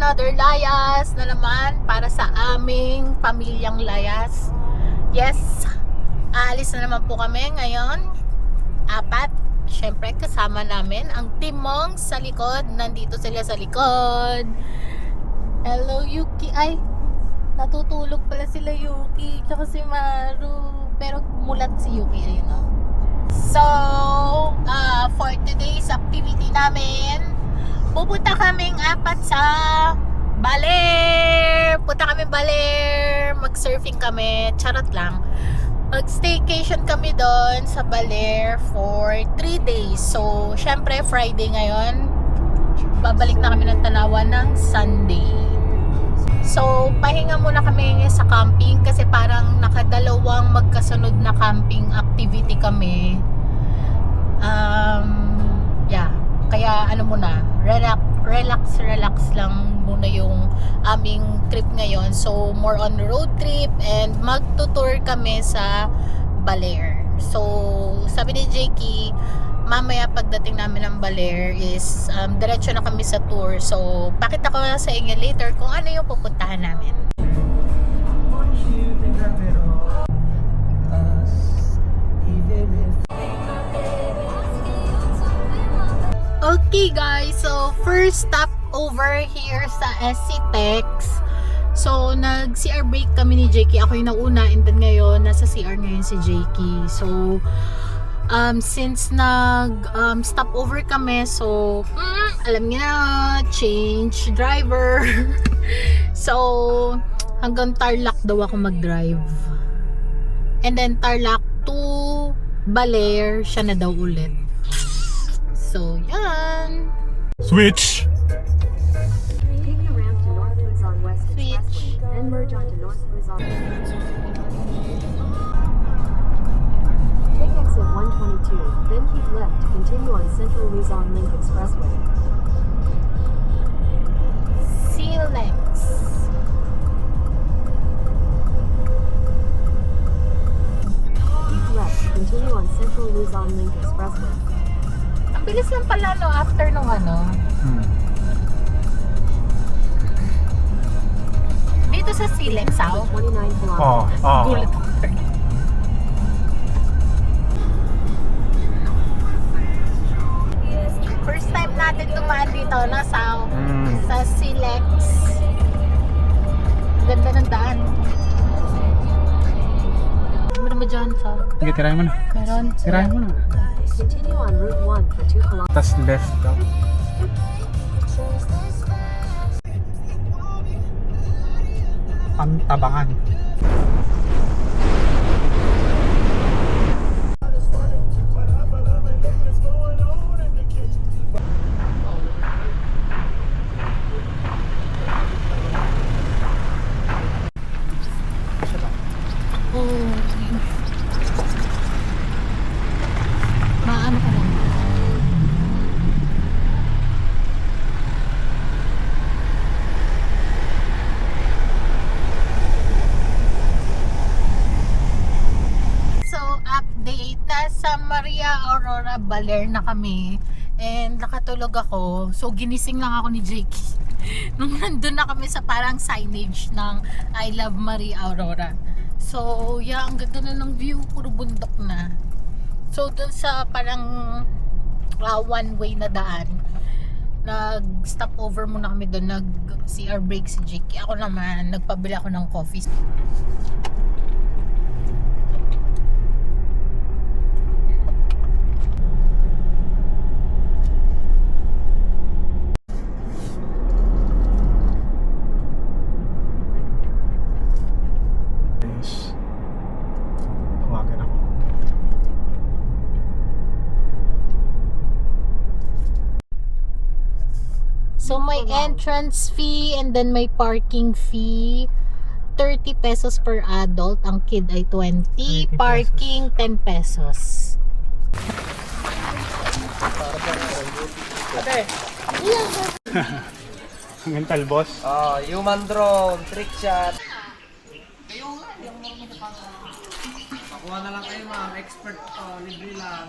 another layas na naman para sa aming pamilyang layas. Yes, aalis na naman po kami ngayon. 4. Siyempre kasama namin ang Team Mongs sa likod. Nandito sila sa likod. Hello Yuki. Ay, natutulog pala sila Yuki tsaka si Maru. Pero mulat si Yuki, ayun o. So, for today's activity namin, pupunta kaming 4 sa Baler. Punta kami Baler. Mag-surfing kami. Charot lang. Mag-staycation kami doon sa Baler for 3 days. So, syempre, Friday ngayon. Babalik na kami ng Tanawan ng Sunday. So, pahinga muna kami sa camping kasi parang nakadalawang magkasunod na camping activity kami. Yeah. Kaya ano muna, relax lang muna yung aming trip ngayon. So, more on road trip and magtutour kami sa Baler. So, sabi ni Jakey, mamaya pagdating namin ng Baler is diretso na kami sa tour. So, pakita ko sa inyo later kung ano yung pupuntahan namin. Okay guys, so first stop over here sa SC Tex. So nag-CR break kami ni Jakey. Ako yung nauna and then ngayon nasa CR ngayon si Jakey. So since stop over kami, so alam niyo na, change driver. So hanggang Tarlac daw ako mag-drive. And then Tarlac to Baler siya na daw ulit. So, yan. Switch! Take the ramp to North Luzon West Switch. Expressway, then merge onto North Luzon. Take exit 122, then keep left to continue on Central Luzon Link Expressway. Silex. Keep left to continue on Central Luzon Link Expressway. Ang bilis lang pala no, after nung ano. Dito sa Silex, Exit 29 kilometers. Gulat ako. First time natin dumaan dito na sa Silex. Ganda ng daan. Meron ba dyan sa? Sige, tirahin mo na. Meron. Tirahin mo na. Continue on Route 1 for 2 kilometers. Tas left daw. Pantabangan. Maano ka lang. So, update. Nasa Maria Aurora Baler na kami. And nakatulog ako. So, ginising lang ako ni Jakey. Nung nandun na kami sa parang signage ng I Love Maria Aurora. So, yeah, ang ganda na ng view. Puro bundok na. So, dun sa parang one way na daan, nag-stop over muna kami doon. Nag-CR break si Jakey. Ako naman, nagpabila ako ng coffee. Hawakan ako. So, may entrance fee and then may parking fee. 30 pesos per adult. Ang kid ay 20. 30 Parking, 10 pesos. Mental boss. Human drone, trick shot. Makuha na lang kayo ma'am, expert to, libre lang.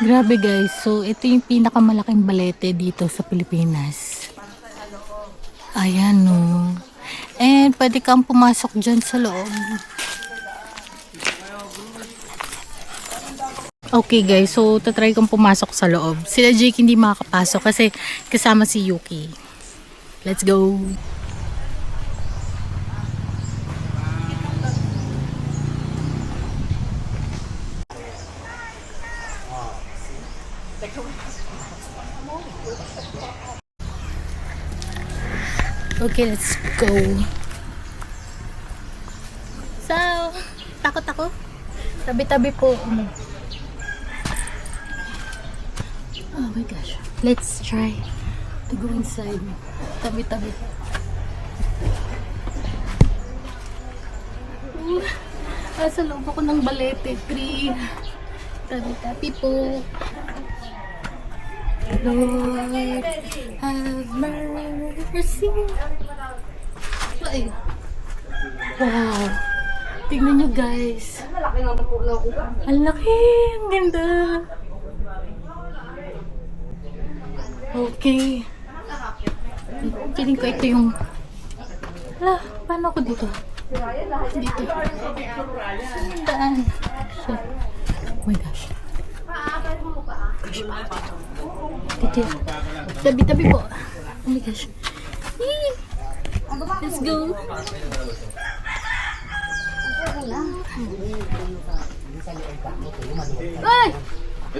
Grabe guys, so ito yung pinakamalaking balete dito sa Pilipinas. Ayan no. And pwede kang pumasok dyan sa loob. Okay guys, so tatry kong pumasok sa loob. Sila Jake hindi makakapasok kasi kasama si Yuki. Let's go! Okay, let's go. So, takot ako. Tabi-tabi po. Oh my gosh. Let's try to go inside. Tabi-tabi. Sa loob ako ng balete tree. Tabi-tabi po. Lord, have mercy. Ay. Wow. Tingnan nyo guys. Ang laki. Ang ganda. Okay. Feeling ko ito yung... Hala, paano ako dito? Dito. Daan. Shit. Oh my gosh. Dito. Tabi-tabi po. Oh my gosh. Yee! Let's go. Ay!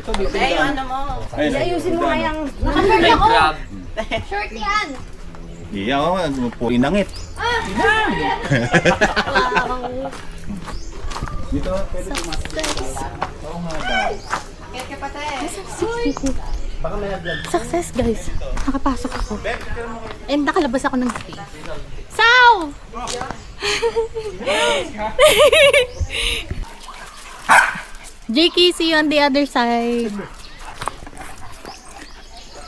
Eh, yung ano mo. Ayusin mo kayang... Nakapird ako. Short yan! Iya, po inangit. Dito, pwede Oo nga daw. Kaya ka pati. Baka may nag-vlog. Success guys. Nakapasok ako. And nakalabas ako ng gate. Saw! Jakey, see you on the other side.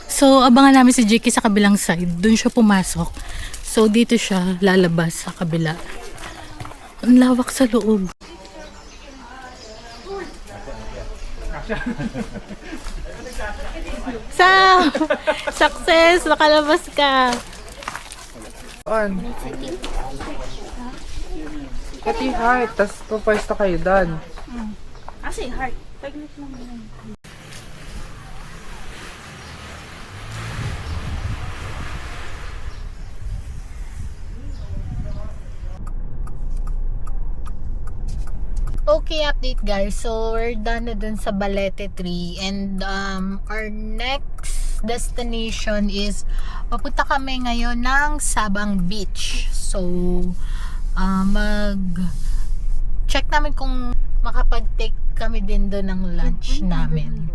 So, abangan namin si Jakey sa kabilang side. Doon siya pumasok. So, dito siya lalabas sa kabila. Ang lawak sa loob. Saw! Success! Nakalabas ka! On. Ito yung heart, tapos pupwesto kayo doon. Kasi heart. Okay, update guys. So, we're done na dun sa Balete Tree. And our next destination is papunta kami ngayon ng Sabang Beach. So, check namin kung makapag-take kami din doon ng lunch namin.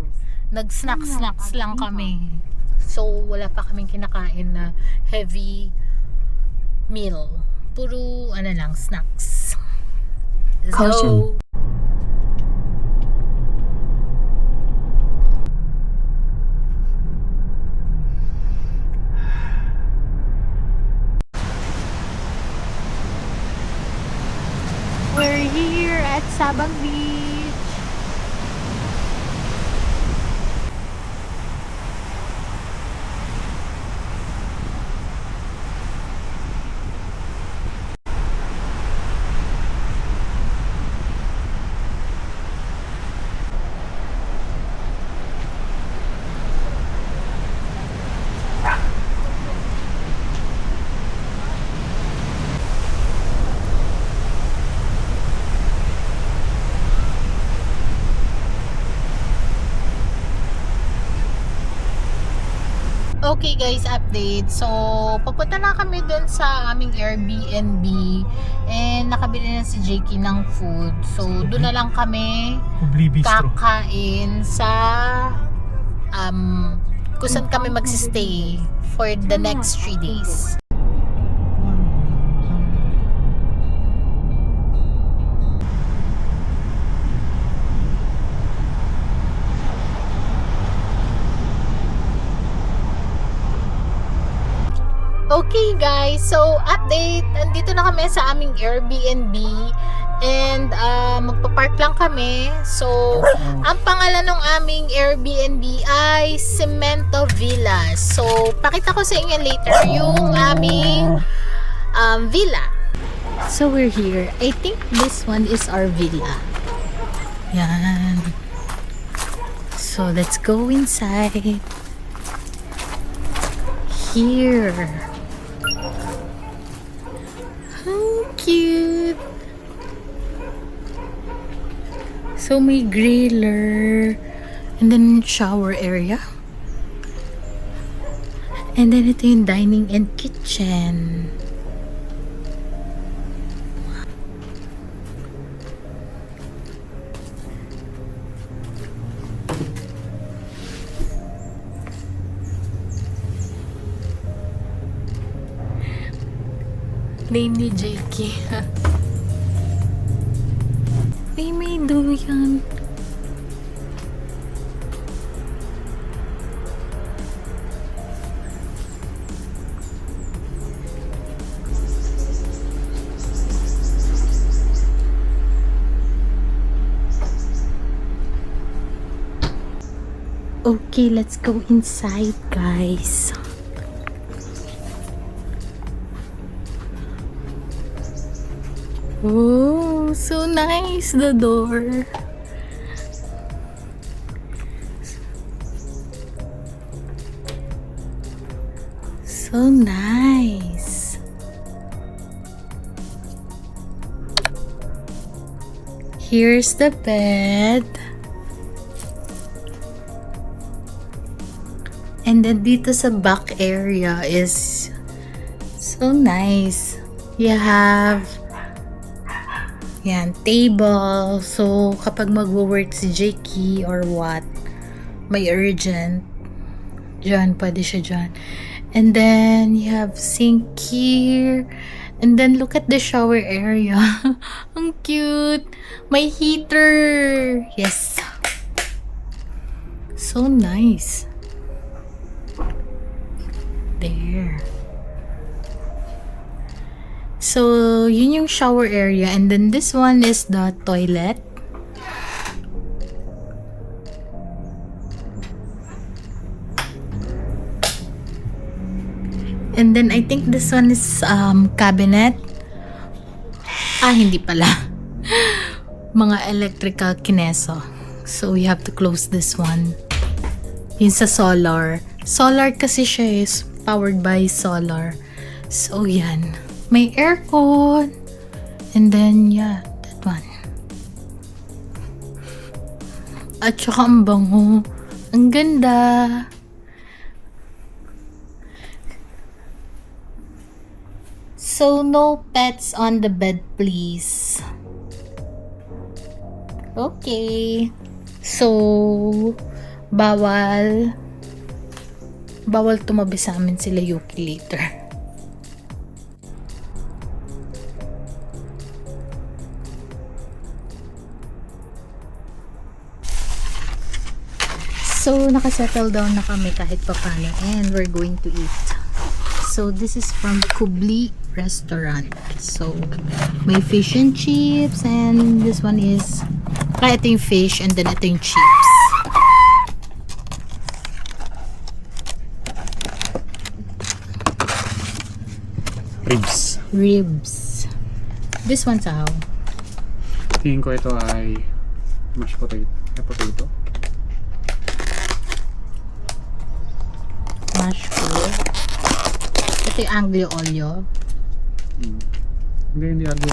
Nag-snacks lang kami. So, wala pa kaming kinakain na heavy meal. Puro, lang, snacks. Let's go! We're here at Sabang Beach. Okay guys, update. So, papunta na kami dun sa aming Airbnb and nakabili na si Jakey ng food. So, dun na lang kami Kubli Bistro. kakain sa kung saan kami magsistay for the next 3 days. Okay guys, so update, nandito na kami sa aming Airbnb and magpa-park lang kami. So, ang pangalan ng aming Airbnb ay Cemento Villas. So, pakita ko sa inyo later yung aming villa. So, we're here. I think this one is our villa. Yan. So, let's go inside. Here. How cute. So, may griller. And then, shower area. And then, ito yung dining and kitchen. Name ni Jakey. Ay, may duyan. Okay, let's go inside, guys. Oh, so nice, the door. So nice. Here's the bed. And then dito sa back area is so nice. You have yan, table. So, kapag magwo-work si Jakey or what, may urgent, dyan, pwede siya dyan. And then, you have sink here. And then, look at the shower area. Ang cute. May heater. Yes. So nice. There. So, yun yung shower area. And then, this one is the toilet. And then, I think this one is cabinet. Ah, hindi pala. Mga electrical kineso. So, we have to close this one. Yun sa solar. Solar kasi siya is powered by solar. So, yan. May aircon. And then, yeah, that one. At saka ang bango. Ang ganda. So, no pets on the bed, please. Okay. So, bawal tumabi sa amin sila Yuki later. So, nakasettle down na kami kahit papano and we're going to eat. So, this is from Kubli Restaurant. So, may fish and chips and this one is ito yung fish and then ito yung chips. Ribs. This one's how? Tingin ko ito ay mashed potato. Mashed potato. Ito yung aglio olio. Hindi argo.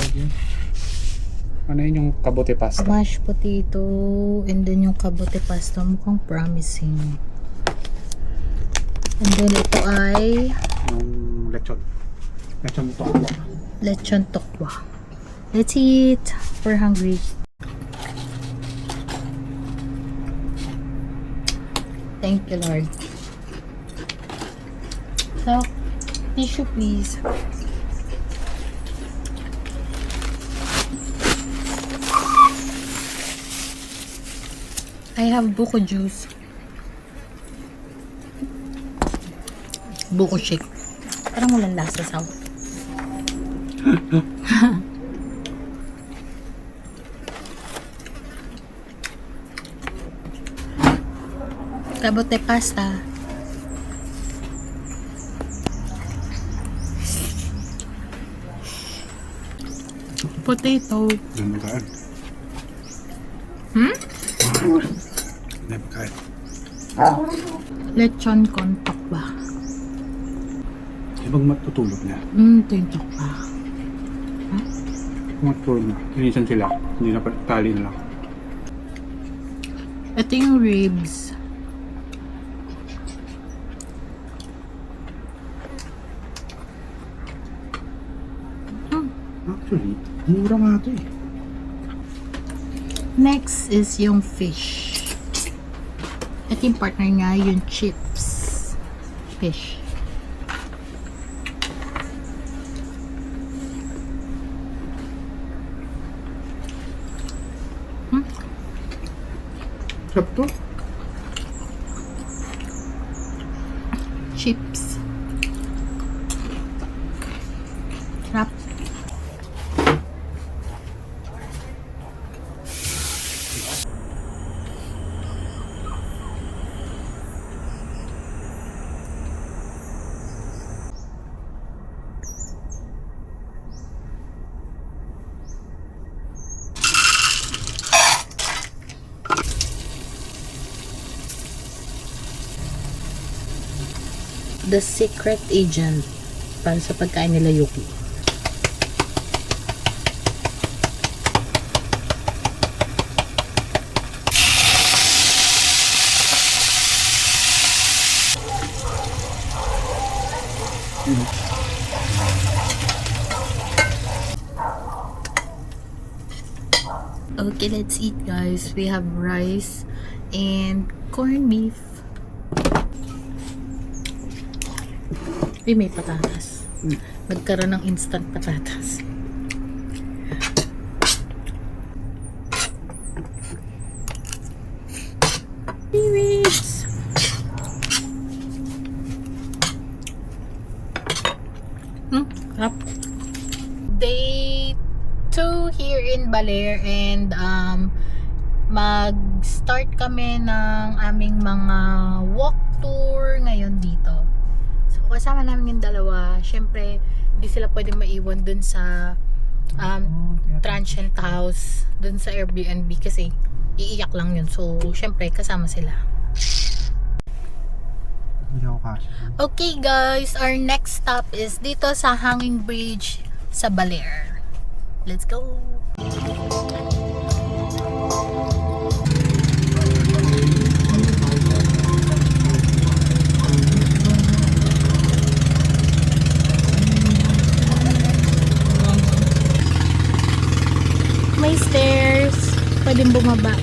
Ano yun yung kabote pasta? Mashed potato and then yung kabote pasta mukhang promising. And then ito ay Yung lechon. Lechon tokwa. lechon tokwa. Let's eat. We're hungry. Thank you, Lord. So, tissue please. I have buko juice. Buko shake. Parang walang lasa sa Sabote pasta. Potato. Hindi makain. Hmm? Hindi makain. Lechon kontok ba? Ibang matutulog na. Tintok ba? Matulog na. Tinisan sila. Hindi na tali na lang. Ito yung ribs. Actually, mura nga ito eh. Next is yung fish. Ito yung partner niya, yung chips. Fish. Sarap to. Chips. Sarap. The secret agent para sa pagkain nila Yuki. Okay, let's eat guys. We have rice and corned beef. May patatas. Nagkaroon ng instant patatas. Ribs. Harap. Day 2 here in Baler and mag-start kami ng aming mga walk tour ngayon dito. Kasama namin yung dalawa. Syempre, hindi sila pwedeng maiwan dun sa transient house, dun sa Airbnb kasi iiyak lang yun. So, syempre, kasama sila. Okay guys, our next stop is dito sa Hanging Bridge sa Baler. Let's go! May stairs. Pwedeng bumaba.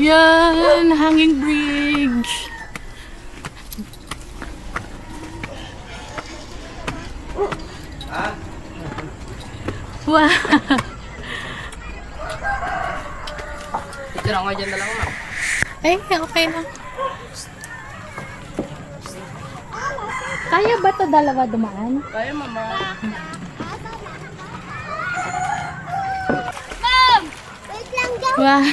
Yan, Hanging Bridge. Wow. Picture ako dyan dalawa, ma'am. Ay, okay na. Kaya ba to dalawa dumaan? Kaya, mama. Wow.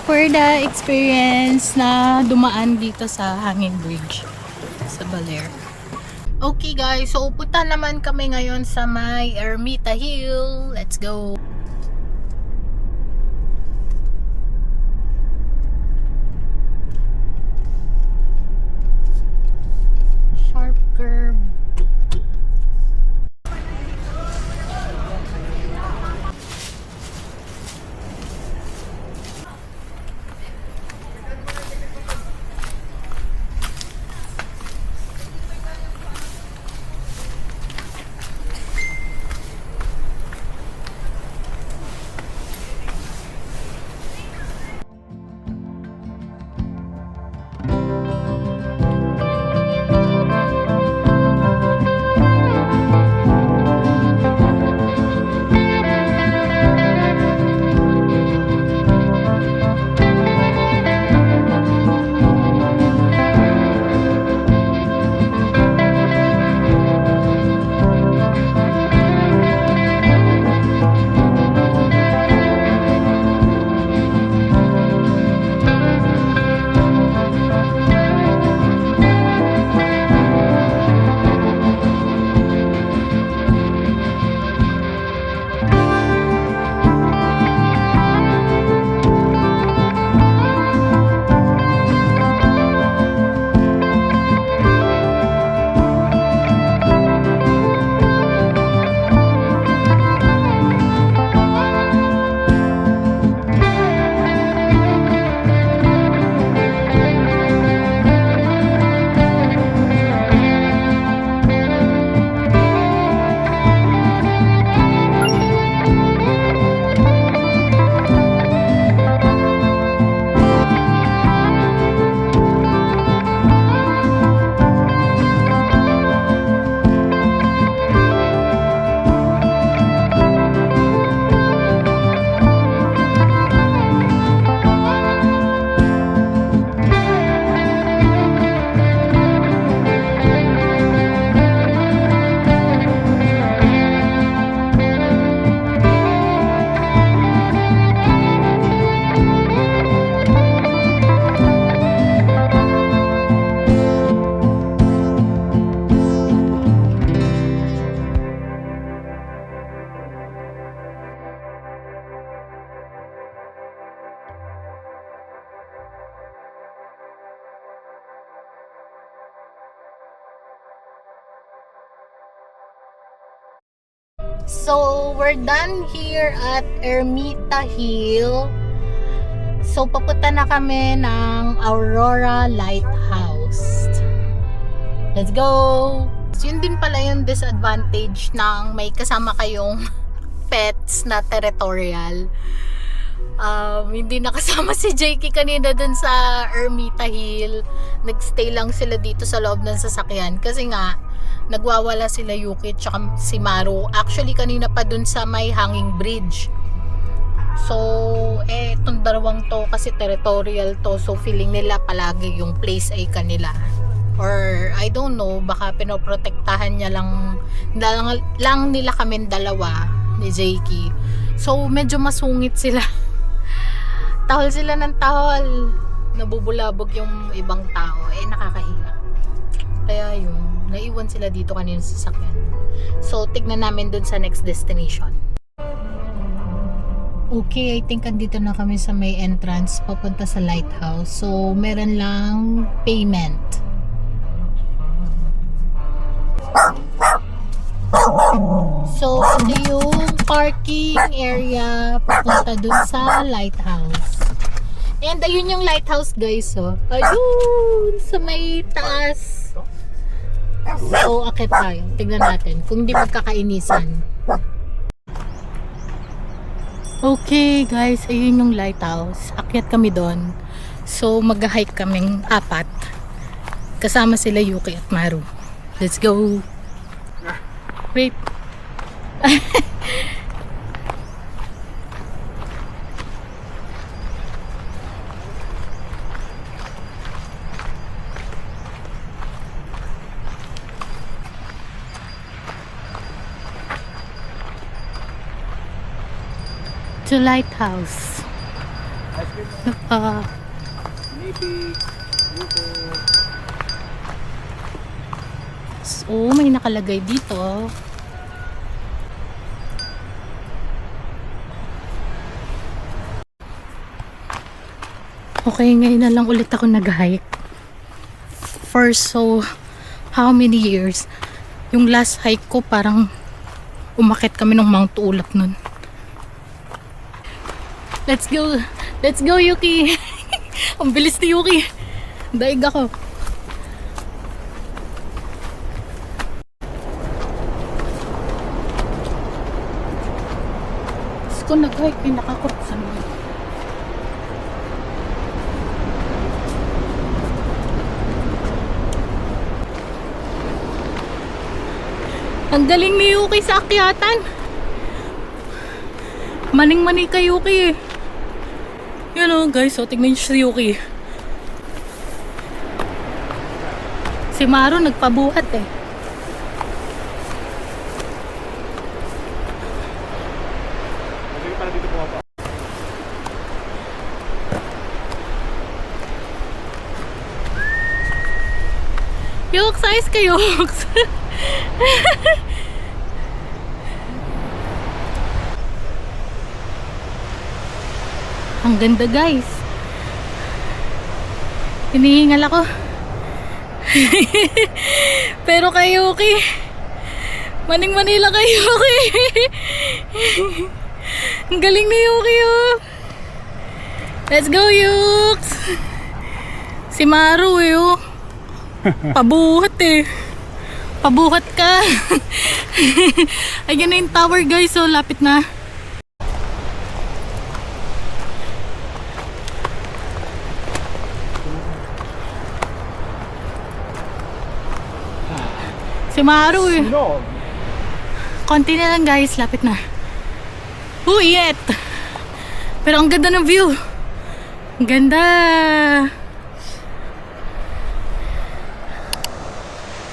for the experience na dumaan dito sa Hanging Bridge sa Baler. Okay guys, so punta naman kami ngayon sa may Ermita Hill. Let's go! Sharp curve. So, we're done here at Ermita Hill. So, papunta na kami ng Aurora Lighthouse. Let's go! So, yun din pala yung disadvantage ng may kasama kayong pets na territorial. Hindi nakasama si Jakey kanina dun sa Ermita Hill. Nagstay lang sila dito sa loob ng sasakyan kasi nga nagwawala sila Yuki tsaka si Maru. Actually kanina pa dun sa may Hanging Bridge. So itong dalawang to kasi territorial to, so feeling nila palagi yung place ay kanila, or I don't know, baka pinoprotektahan niya lang nila kami dalawa ni Jakey. So medyo masungit sila. Tahol sila ng tahol, nabubulabog yung ibang tao, nakakahiya. Kaya yun, naiwan sila dito kanina sa sasakyan. So tignan namin dun sa next destination. Okay, I think andito na kami sa may entrance papunta sa lighthouse. So meron lang payment. So ito yung parking area papunta dun sa lighthouse. And ayun yung lighthouse guys, oh. Ayun sa may taas. So akit tayo, tignan natin kung di magkakainisan. Okay guys, ayun yung lighthouse. Akyat kami doon. So mag-hike kaming 4. Kasama sila Yuki at Maru. Let's go. Wait. To lighthouse. So, may nakalagay dito. Okay, ngayon na lang ulit ako nag-hike. For so, how many years? Yung last hike ko parang umakit kami ng Mount Ulap nun. Let's go! Let's go, Yuki! Ang bilis ni Yuki! Daig ako. Tapos kung nag-hike, pinakakursan mo. Ang galing ni Yuki sa akyatan. Maning-mani kay Yuki eh. Yan o guys, so tignan nyo si Yuki. Si Maru nagpabuhat eh. Yoks, ayos ka Yoks. Ang ganda guys. Hinihingal ako. Pero kay Yuki, Maning Manila kay Yuki. Ang galing ni Yuki oh. Let's go Yuks. Si Maru eh oh. Pabuhat eh. Pabuhat ka. Ayan na yung tower guys, so lapit na. Si Maru eh. Konti na lang guys, lapit na. Init. Pero ang ganda ng view. Ang ganda.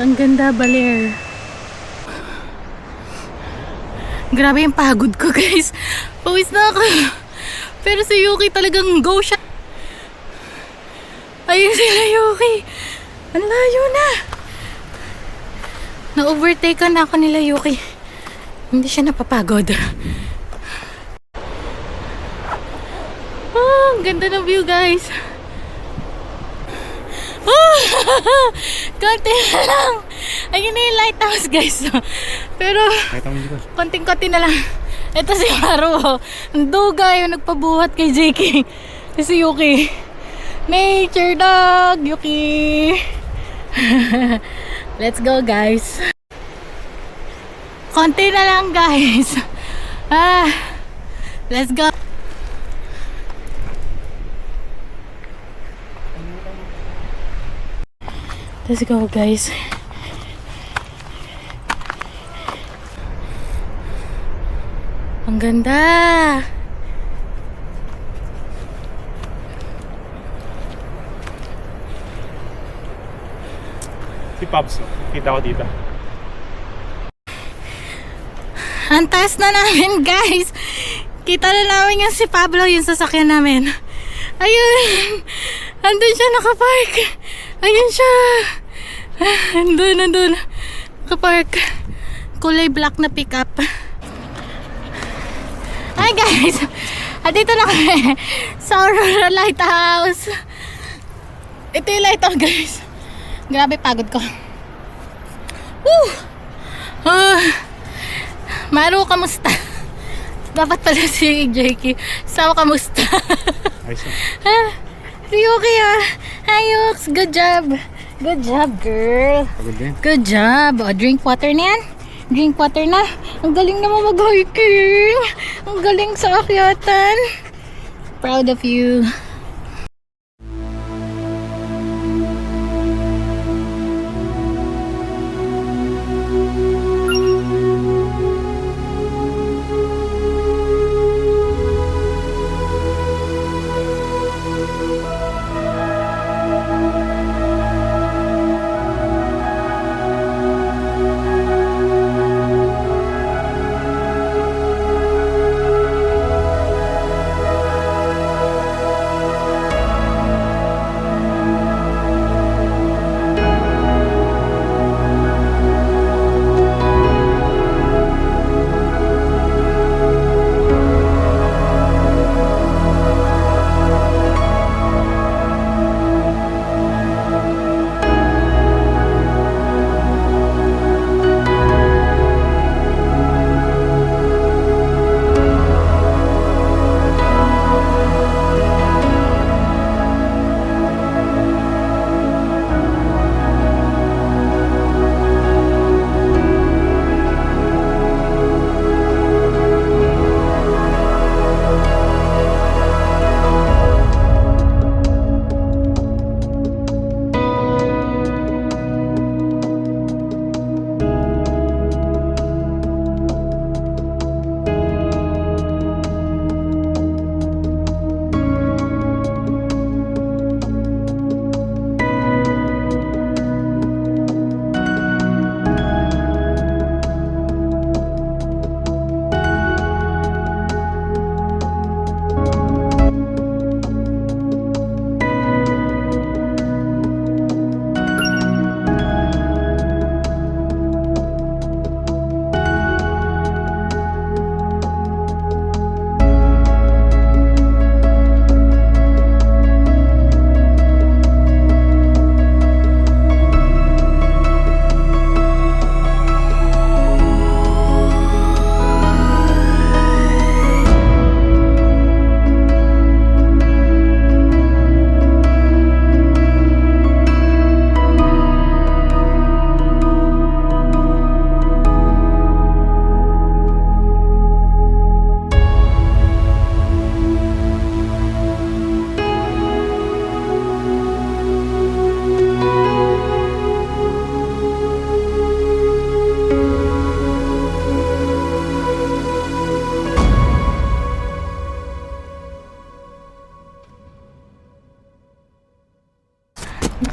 Ang ganda, Baler. Grabe yung pagod ko guys. Pawis na ako. Pero si Yuki talagang go siya. Ayun sila Yuki. Ang layo na. Na-overtake na ako nila Yuki. Hindi siya napapagod. Oh, ang ganda ng view guys. Oh, konti na lang. Ayun na yung lighthouse guys. Pero konting-konti na lang. Ito si Maru. Ang dugay yung nagpabuhat kay JK. Si Yuki. Nature dog Yuki. Let's go guys. Konti na lang guys. Let's go. Let's go guys. Ang ganda. Si Pops, kita ko dito. Ang taas na namin guys. Kita na namin yung si Pablo, yung sasakyan namin. Ayun. Andun siya nakapark. Ayun siya. Andun. Nakapark. Kulay black na pickup. Hi guys. Dito na kami sa Aurora Lighthouse. Ito yung lighthouse guys. Grabe pagod ko. Woo! Maru, kamusta? Dapat pala si Jakey. Sawa, kamusta? Ayos na. Si Yuki ah. Hi Yux, good job. Good job girl. Pagod din. Good job. O, drink water na yan. Drink water na. Ang galing naman mag-hiking. Ang galing sa akyatan. Proud of you.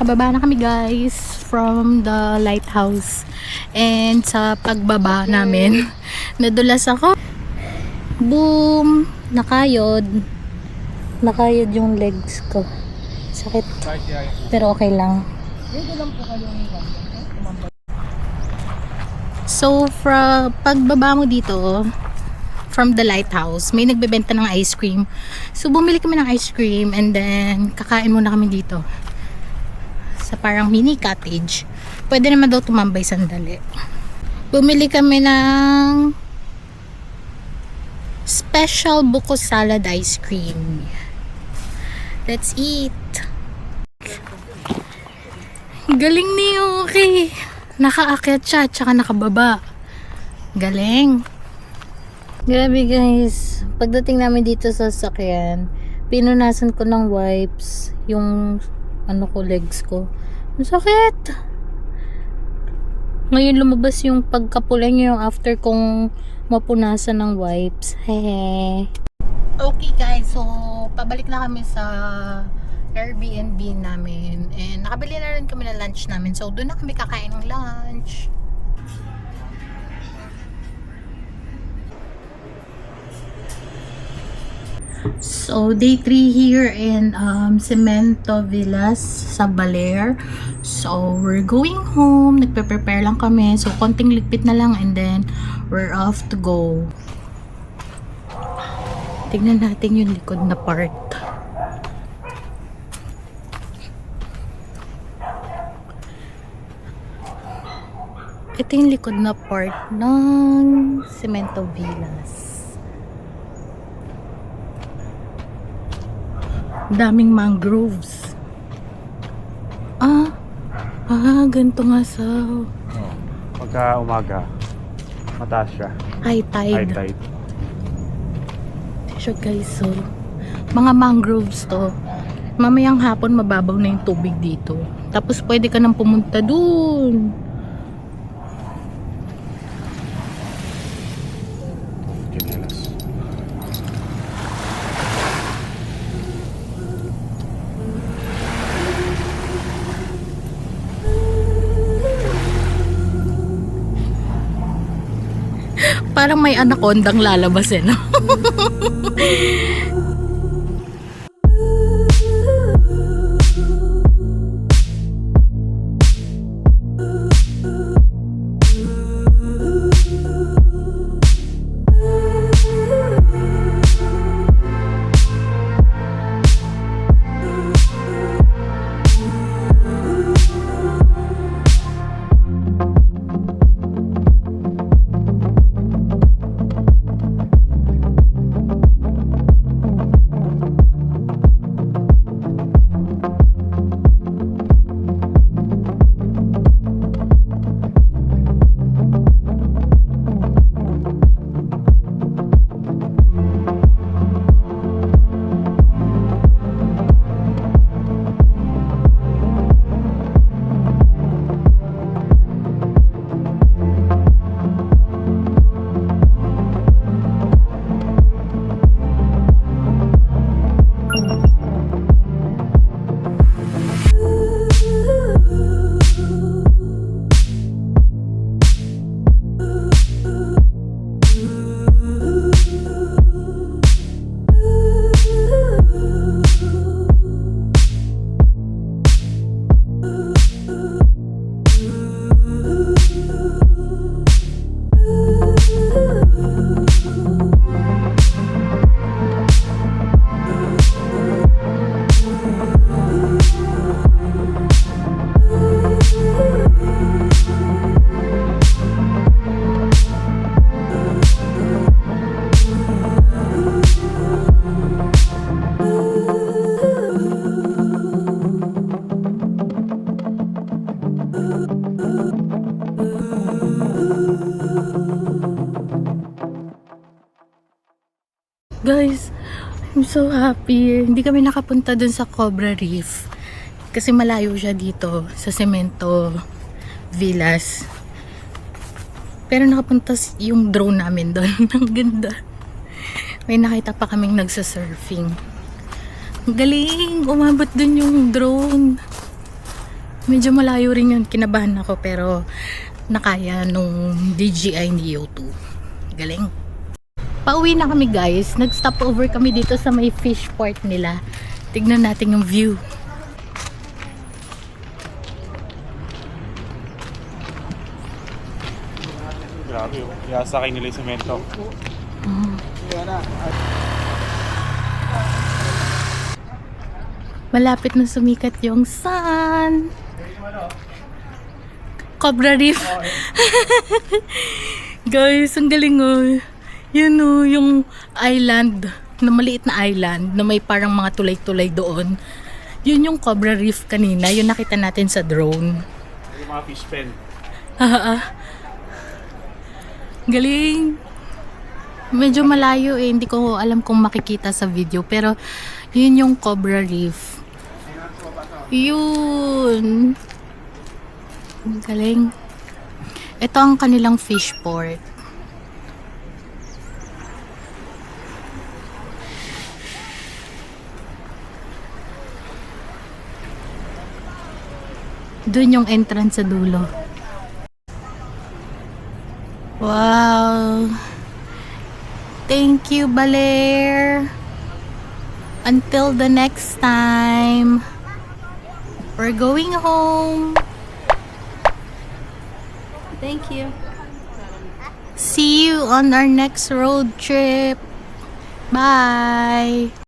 pababa na kami guys from the lighthouse. And sa pagbaba namin, nadulas ako. Boom! Nakayod. Nakayod yung legs ko. Sakit. Pero okay lang. So, pagbaba mo dito, from the lighthouse, may nagbebenta ng ice cream. So, bumili kami ng ice cream and then kakain muna kami dito. Sa parang mini cottage. Pwede naman daw tumambay sandali. Bumili kami ng special buko salad ice cream. Let's eat. Galing ni Yuki. Nakaakyat siya, tsaka nakababa. Galing. Grabe guys. Pagdating namin dito sa sasakyan, pinunasan ko ng wipes yung legs ko. Ang sakit. Ngayon lumabas yung pagkapula niya yung after kong mapunasan ng wipes. Hehe. Okay guys, so pabalik na kami sa Airbnb namin and nakabili na rin kami ng lunch namin, so doon na kami kakain ng lunch. So day 3 here in Cemento Villas sa Baler. So we're going home, nagpe-prepare lang kami, so konting ligpit na lang and then we're off to go. Tignan natin yung likod na part. Ito yung likod na part ng Cemento Villas. Daming mangroves. Ganito nga sa Pagka umaga, mataas siya. high High tide. tide. So guys, so mga mangroves to. Mamayang hapon mababaw na yung tubig dito. Tapos pwede ka nang pumunta dun. Kinelas. Parang may anakondang lalabas no? Guys, I'm so happy. Hindi kami nakapunta dun sa Cobra Reef. Kasi malayo siya dito sa Cemento Villas. Pero nakapunta yung drone namin doon. Ang ganda. May nakita pa kaming nagsasurfing. Ang galing! Umabot dun yung drone. Medyo malayo rin yun. Kinabahan ako pero nakaya nung DJI Neo 2. Galing. Pauwi na kami guys. Nag-stop over kami dito sa may fish port nila. Tignan natin yung view. Grabe oh. Yasakay nila yung semento. Malapit na sumikat yung sun. Cobra Reef. Guys, ang galing oh. Yun oh, yung island, na maliit na island, na may parang mga tulay-tulay doon. Yun yung Cobra Reef kanina, yun nakita natin sa drone. Yung mga fish pen. Galing. Medyo malayo eh, hindi ko alam kung makikita sa video, pero yun yung Cobra Reef. Yun. Galing. Ito ang kanilang fish port. Doon yung entrance sa dulo. Wow. Thank you, Baler. Until the next time. We're going home. Thank you. See you on our next road trip. Bye.